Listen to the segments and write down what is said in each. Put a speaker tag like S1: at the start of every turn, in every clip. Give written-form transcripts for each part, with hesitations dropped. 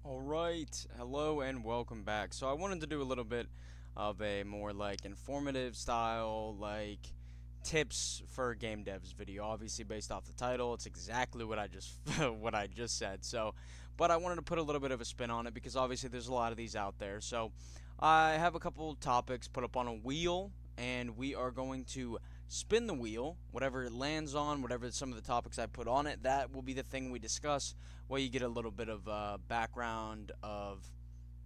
S1: Alright, hello and welcome back. So I wanted to do a little bit of a more informative style, tips for game devs video. Obviously based off the title, it's exactly what I just what I just said. But I wanted to put a little bit of a spin on it because obviously there's a lot of these out there. So I have a couple topics put up on a wheel and we are going to spin the wheel. Whatever it lands on, whatever some of the topics I put on it, that will be the thing we discuss. Well, you get a little bit of background of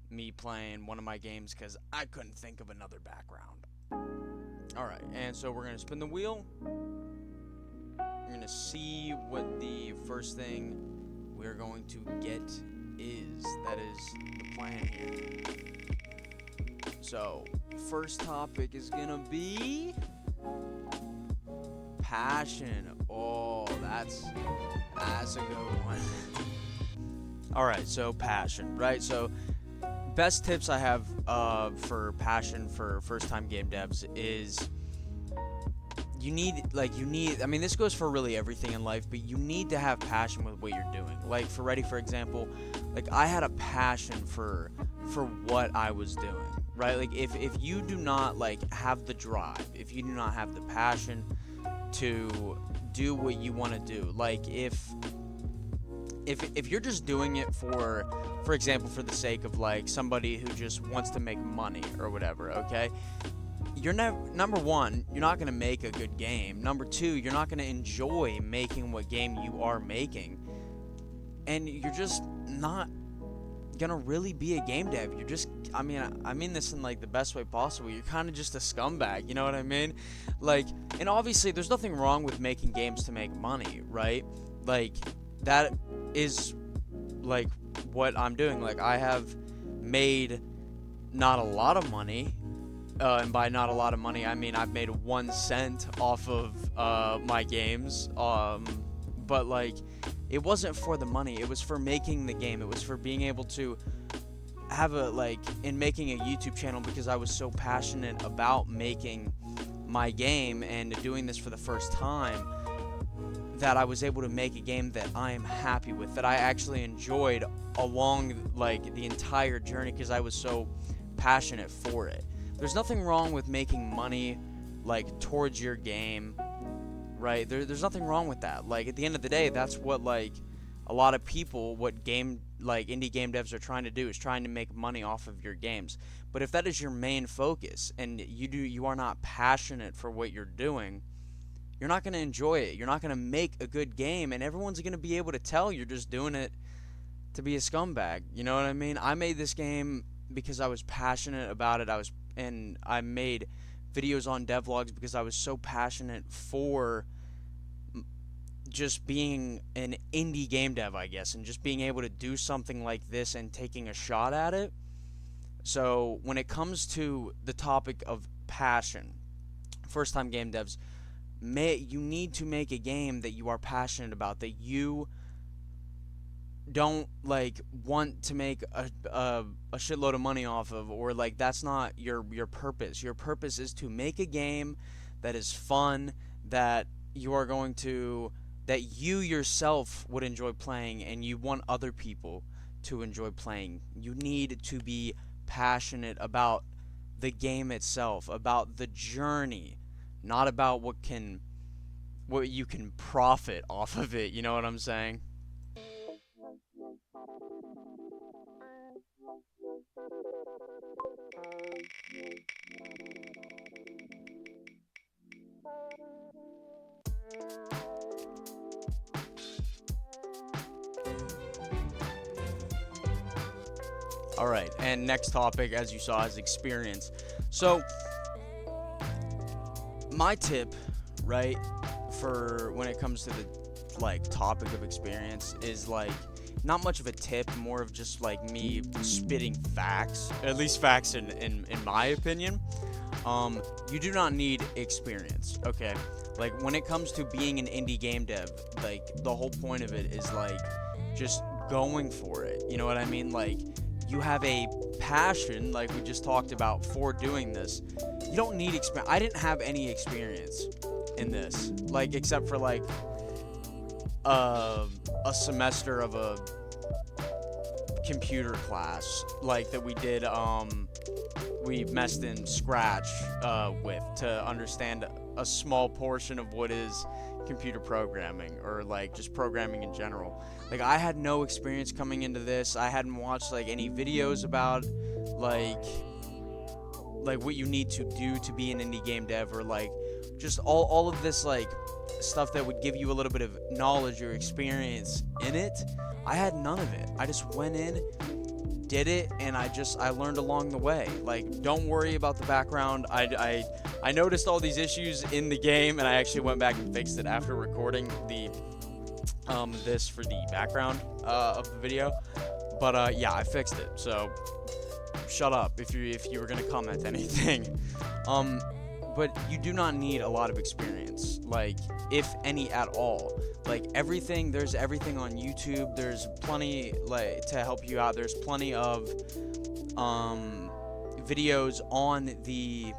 S1: me playing one of my games because I couldn't think of another background. Alright, and so we're going to spin the wheel. We're going to see what the first thing we're going to get is. That is the plan here. So, first topic is going to be passion. Oh, that's a good one. Alright, so passion, right? So, best tips I have for passion for first-time game devs is I mean, this goes for really everything in life, but you need to have passion with what you're doing. Like, for Ready, for example, I had a passion for what I was doing, right? Like, if you do not, have the drive, if you do not have the passion to do what you want to do, if you're just doing it for example, for the sake of somebody who just wants to make money or whatever, okay? You're number one, you're not gonna make a good game. Number two, you're not gonna enjoy making what game you are making, and you're just not gonna really be a game dev. You're just, I mean this in the best way possible. You're kind of just a scumbag. You know what I mean? And obviously, there's nothing wrong with making games to make money, right? That is what I'm doing. I have made not a lot of money, and by not a lot of money I mean I've made 1 cent off of my games, but it wasn't for the money, it was for making the game, it was for being able to have in making a YouTube channel, because I was so passionate about making my game and doing this for the first time, that I was able to make a game that I am happy with, that I actually enjoyed along the entire journey, because I was so passionate for it. There's nothing wrong with making money towards your game, right? There's nothing wrong with that. At the end of the day, that's what a lot of people, what indie game devs are trying to do, is trying to make money off of your games. But if that is your main focus and you are not passionate for what you're doing, you're not going to enjoy it. You're not going to make a good game, and everyone's going to be able to tell you're just doing it to be a scumbag. You know what I mean? I made this game because I was passionate about it. I made videos on devlogs because I was so passionate for just being an indie game dev, I guess, and just being able to do something like this and taking a shot at it. So when it comes to the topic of passion, first-time game devs, you need to make a game that you are passionate about, that you don't want to make a shitload of money off of, or that's not your purpose. Your purpose is to make a game that is fun, that you are going to, that you yourself would enjoy playing, and you want other people to enjoy playing. You need to be passionate about the game itself, about the journey, not about what you can profit off of it. You know what I'm saying? Alright, and next topic, as you saw, is experience. So, my tip, right, for when it comes to the topic of experience is not much of a tip, more of just me spitting facts, at least facts in my opinion. You do not need experience, okay? When it comes to being an indie game dev, the whole point of it is just going for it. You know what I mean? You have a passion, like we just talked about, for doing this. You don't need experience. I didn't have any experience in this, except for a semester of a computer class like that we did we messed in Scratch with to understand a small portion of what is computer programming or like just programming in general. Like I had no experience coming into this. I hadn't watched like any videos about like what you need to do to be an indie game dev, or like just all of this like stuff that would give you a little bit of knowledge or experience in it. I had none of it. I just went in, did it, and I learned along the way. Like, don't worry about the background. I noticed all these issues in the game, and I actually went back and fixed it after recording the this for the background of the video. But yeah, I fixed it. So shut up if you were gonna comment anything. But you do not need a lot of experience, like if any at all. Like there's everything on YouTube. There's plenty like to help you out. There's plenty of videos on the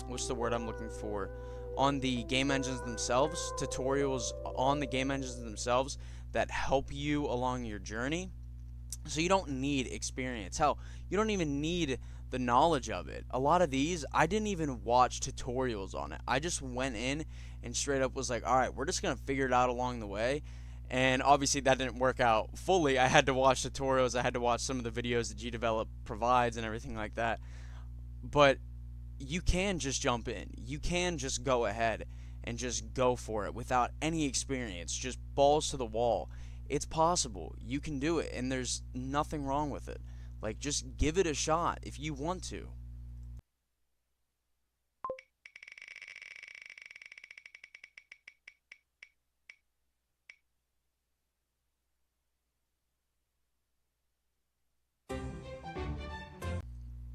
S1: what's the word I'm looking for? On the game engines themselves, tutorials on the game engines themselves that help you along your journey. So you don't need experience. Hell, you don't even need the knowledge of it. A lot of these, I didn't even watch tutorials on it. I just went in and straight up was like, all right, we're just going to figure it out along the way. And obviously that didn't work out fully. I had to watch tutorials. I had to watch some of the videos that GDevelop provides and everything like that. But you can just jump in. You can just go ahead and just go for it without any experience. Just balls to the wall. It's possible. You can do it, and there's nothing wrong with it. Like, just give it a shot if you want to.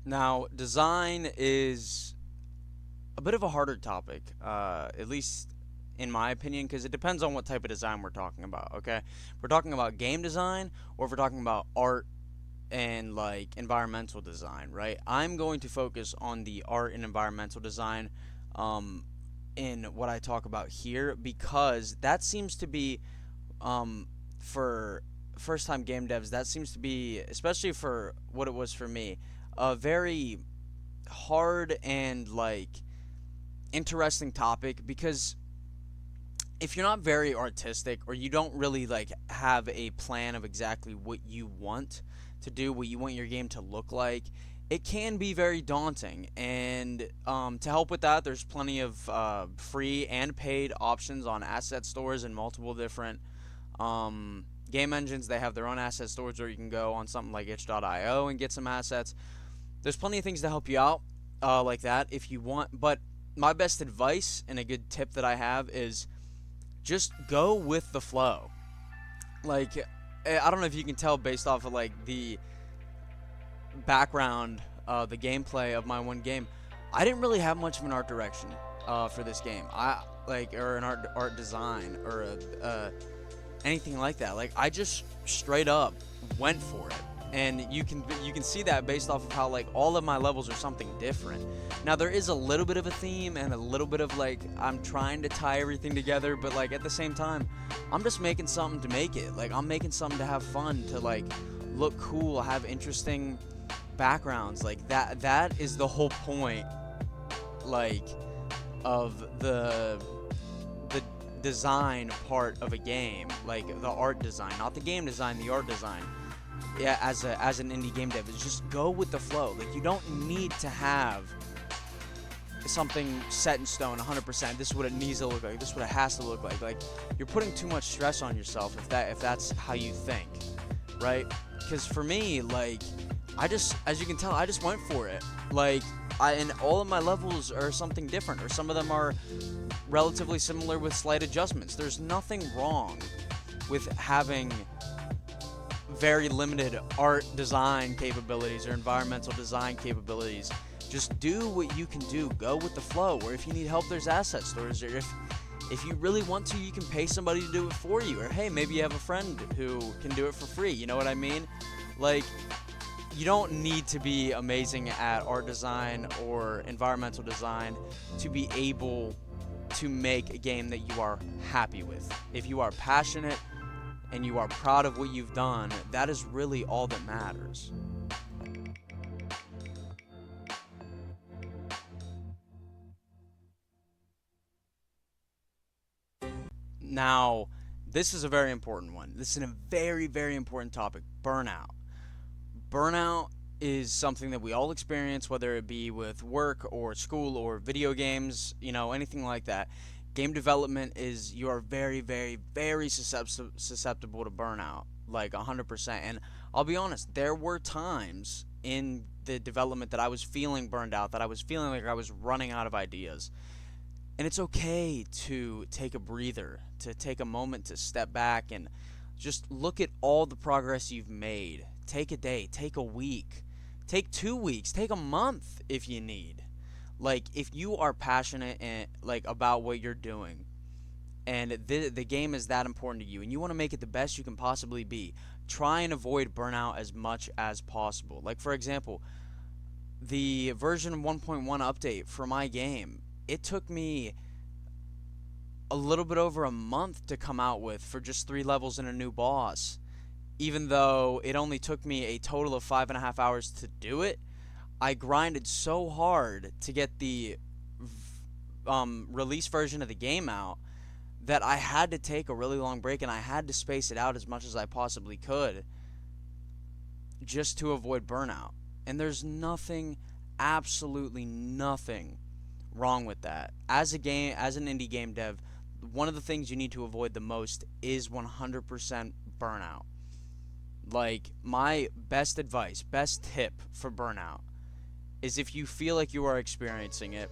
S1: Now, design is a bit of a harder topic, at least in my opinion, because it depends on what type of design we're talking about, okay? If we're talking about game design, or if we're talking about art and like environmental design, right? I'm going to focus on the art and environmental design in what I talk about here, because that seems to be for first time game devs, that seems to be, especially for what it was for me, a very hard and like interesting topic, because if you're not very artistic, or you don't really like have a plan of exactly what you want to do, what you want your game to look like, it can be very daunting. And to help with that, there's plenty of free and paid options on asset stores and multiple different game engines. They have their own asset stores, or you can go on something like itch.io and get some assets. There's plenty of things to help you out like that if you want. But my best advice and a good tip that I have is just go with the flow. Like, I don't know if you can tell based off of like the background, the gameplay of my one game, I didn't really have much of an art direction for this game. Or an art design, or anything like that. Like, I just straight up went for it. And you can see that based off of how like all of my levels are something different. Now there is a little bit of a theme and a little bit of like I'm trying to tie everything together, but like at the same time, I'm just making something to make it. Like I'm making something to have fun, to like look cool, have interesting backgrounds. Like that is the whole point, like, of the design part of a game, like the art design, not the game design, the art design. Yeah, as an indie game dev, is just go with the flow. Like, you don't need to have something set in stone 100%. This is what it needs to look like. This is what it has to look like. Like, you're putting too much stress on yourself if that's how you think, right? Because for me, like, as you can tell, I just went for it. Like, and all of my levels are something different, or some of them are relatively similar with slight adjustments. There's nothing wrong with having very limited art design capabilities or environmental design capabilities. Just do what you can do. Go with the flow. Or if you need help, there's asset stores. Or if you really want to, you can pay somebody to do it for you. Or hey, maybe you have a friend who can do it for free. You know what I mean? Like, you don't need to be amazing at art design or environmental design to be able to make a game that you are happy with. If you are passionate and you are proud of what you've done, that is really all that matters. Now, this is a very important one. This is a very, very important topic: burnout. Burnout is something that we all experience, whether it be with work or school or video games, anything like that. Game development is, you are very, very, very susceptible to burnout, like 100%. And I'll be honest, there were times in the development that I was feeling burned out, that I was feeling like I was running out of ideas. And it's okay to take a breather, to take a moment to step back and just look at all the progress you've made. Take a day, take a week, take 2 weeks, take a month if you need. Like, if you are passionate and like about what you're doing, and the game is that important to you, and you want to make it the best you can possibly be, try and avoid burnout as much as possible. Like, for example, the version 1.1 update for my game, it took me a little bit over a month to come out with for just 3 levels and a new boss. Even though it only took me a total of 5.5 hours to do it, I grinded so hard to get the release version of the game out that I had to take a really long break, and I had to space it out as much as I possibly could just to avoid burnout. And there's nothing, absolutely nothing wrong with that. As an indie game dev, one of the things you need to avoid the most is 100% burnout. Like, my best advice, best tip for burnout is, if you feel like you are experiencing it,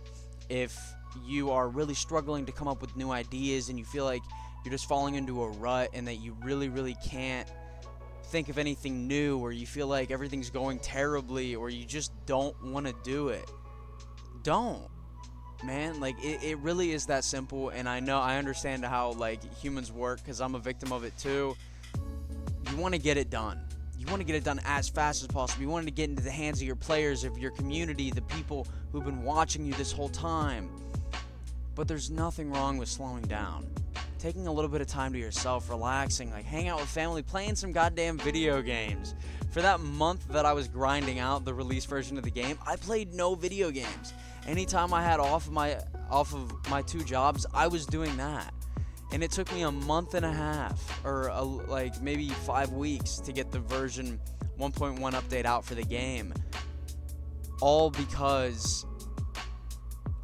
S1: if you are really struggling to come up with new ideas and you feel like you're just falling into a rut and that you really, really can't think of anything new, or you feel like everything's going terribly, or you just don't want to do it, don't. Man, like, it really is that simple. And I understand how, like, humans work, because I'm a victim of it too. You want to get it done. You want to get it done as fast as possible. You want to get into the hands of your players, of your community, the people who've been watching you this whole time. But there's nothing wrong with slowing down, taking a little bit of time to yourself, relaxing, like hang out with family, playing some goddamn video games. For that month that I was grinding out the release version of the game, I played no video games. Anytime I had off of my 2 jobs, I was doing that. And it took me a month and a half, or like maybe 5 weeks, to get the version 1.1 update out for the game. All because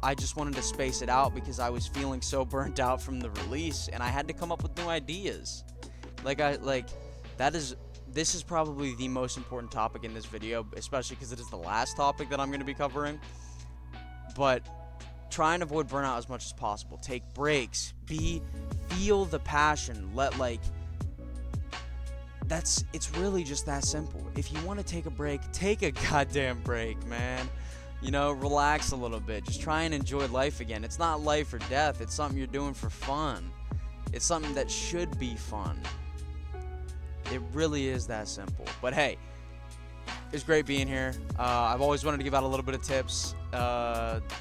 S1: I just wanted to space it out, because I was feeling so burnt out from the release, and I had to come up with new ideas. This is probably the most important topic in this video, especially because it is the last topic that I'm going to be covering. But try and avoid burnout as much as possible. Take breaks. Feel the passion. It's really just that simple. If you want to take a break, take a goddamn break, man. Relax a little bit. Just try and enjoy life again. It's not life or death. It's something you're doing for fun. It's something that should be fun. It really is that simple. But hey, it's great being here. I've always wanted to give out a little bit of tips,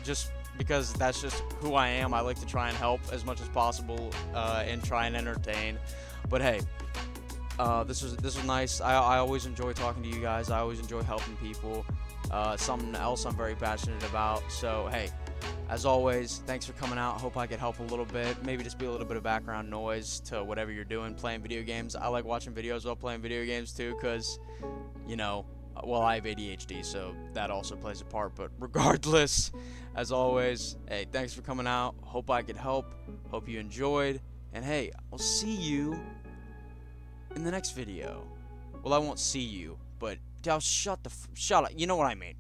S1: just because that's just who I am. I like to try and help as much as possible, and try and entertain. But hey, this was nice. I always enjoy talking to you guys. I always enjoy helping people. Something else I'm very passionate about. So hey, as always, thanks for coming out. Hope I could help a little bit. Maybe just be a little bit of background noise to whatever you're doing, playing video games. I like watching videos while playing video games too, because, I have ADHD, so that also plays a part. But regardless, as always, hey, thanks for coming out. Hope I could help. Hope you enjoyed. And hey, I'll see you in the next video. Well, I won't see you, but I'll shut up. You know what I mean.